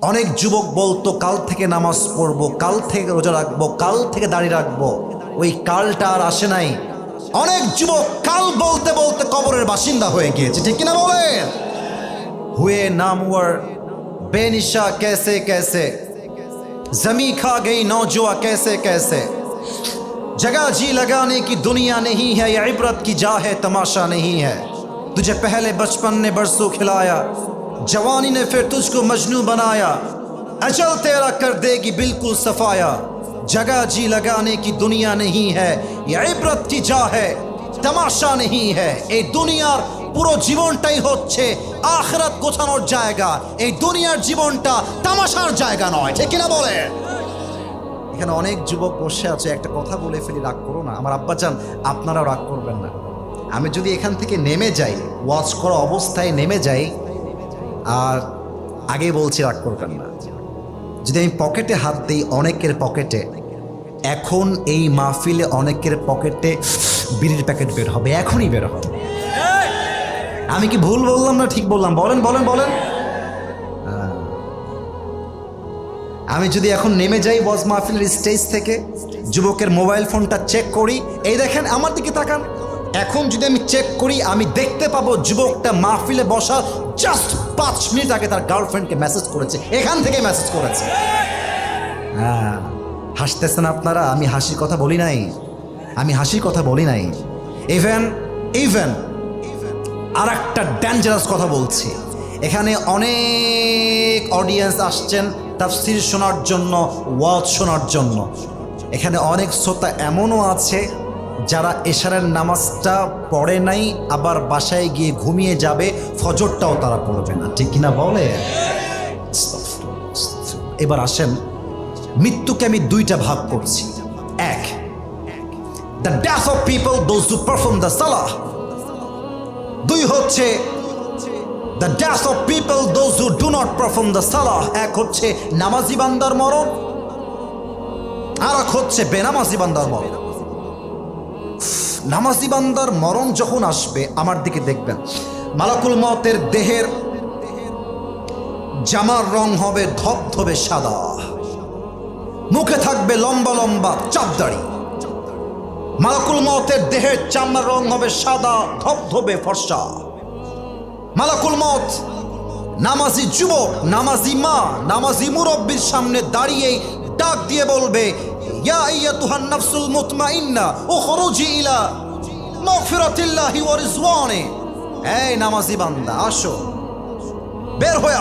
অনেক যুবক বলতো কাল থেকে নামাজ পড়বো, কাল থেকে রোজা রাখবো, কাল থেকে দাড়ি রাখবো। ওই কালটা আর আসে নাই। অনেক যুবক কাল বলতে বলতে কবরের বাসিন্দা হয়ে গিয়েছে, ঠিক কিনা বলেন? हुए नामवर बेनिशा कैसे कैसे, जमी खा गई नौजुआ कैसे कैसे, जगह जी लगाने की दुनिया नहीं है, ये इबरत की जा है तमाशा नहीं है। तुझे पहले बचपन ने बरसों खिलाया, जवानी ने फिर तुझको मजनू बनाया, अजल तेरा कर देगी बिल्कुल सफाया। जगह जी लगाने की दुनिया नहीं है, ये इबरत की जा है तमाशा नहीं है। ए दुनियार পুরো জীবনটাই হচ্ছে আখিরাত গোছানোর জায়গা, এই দুনিয়ার জীবনটা তামাশার জায়গা নয়, ঠিক কিনা বলে? এখানে অনেক যুবক বসে আছে, একটা কথা বলে ফেলি, রাগ করো না আমার আব্বাজান, আপনারাও রাগ করবেন না। আমি যদি এখান থেকে নেমে যাই, ওয়াচ করা অবস্থায় নেমে যাই, আর আগেই বলছি রাগ করবেন না, যদি আমি পকেটে হাত দিই অনেকের পকেটে, এখন এই মাহফিলে অনেকের পকেটে বিড়ির প্যাকেট বের হবে, এখনই বের হবে। আমি কি ভুল বললাম না ঠিক বললাম? বলেন বলেন বলেন। আমি যদি এখন নেমে যাই ওয়াজ মাহফিলের স্টেজ থেকে, যুবকের মোবাইল ফোনটা চেক করি, এই দেখেন আমার দিকে তাকান, এখন যদি আমি চেক করি আমি দেখতে পাবো যুবকটা মাহফিলে বসার জাস্ট 5 মিনিট আগে তার গার্লফ্রেন্ডকে মেসেজ করেছে, এখান থেকে মেসেজ করেছে। হ্যাঁ, হাসতেছেন আপনারা, আমি হাসির কথা বলি নাই, আমি হাসির কথা বলি নাই। ইভেন আর একটা ডেঞ্জারাস কথা বলছি, এখানে অনেক অডিয়েন্স আসছেন তাফসীর শোনার জন্য, ওয়াজ শোনার জন্য। এখানে অনেক শ্রোতা এমনও আছে যারা এশারের নামাজটা পড়ে নাই, আবার বাসায় গিয়ে ঘুমিয়ে যাবে, ফজরটাও তারা পড়বে না, ঠিক কিনা বলে? এবার আসেন, মৃত্যুকে আমি 2টা ভাগ করছি। এক, the death of people those who perform the সালাহ। 2 হচ্ছে the death of people those who do not perform the সালাহ। এক হচ্ছে নামাজি বান্দার মরণ, আর এক হচ্ছে বেনামাজি বান্দার মরণ। নামাজি বান্দার মরণ যখন আসবে, আমার দিকে দেখবেন, মালাকুল মওতের দেহের জামার রং হবে ধবধবে সাদা, মুখে থাকবে লম্বা লম্বা চাপদাড়ি। মালাকুল মওতের দেহের চামড়ার রং হবে সাদা ধবধবে ফর্সা। মালাকুল মওত নামাজি যুবক, নামাজি মা, নামাজি মুরব্বির সামনে দাঁড়িয়ে ডাক দিয়ে বলবে, ইয়া আইয়াতুহান নাফসুল মুতমাইন্না উখরুজি ইলা মাগফিরাতিল্লাহি ওয়া রিজওয়ানি। এই নামাজি বান্দা, আসো, বের হয়ে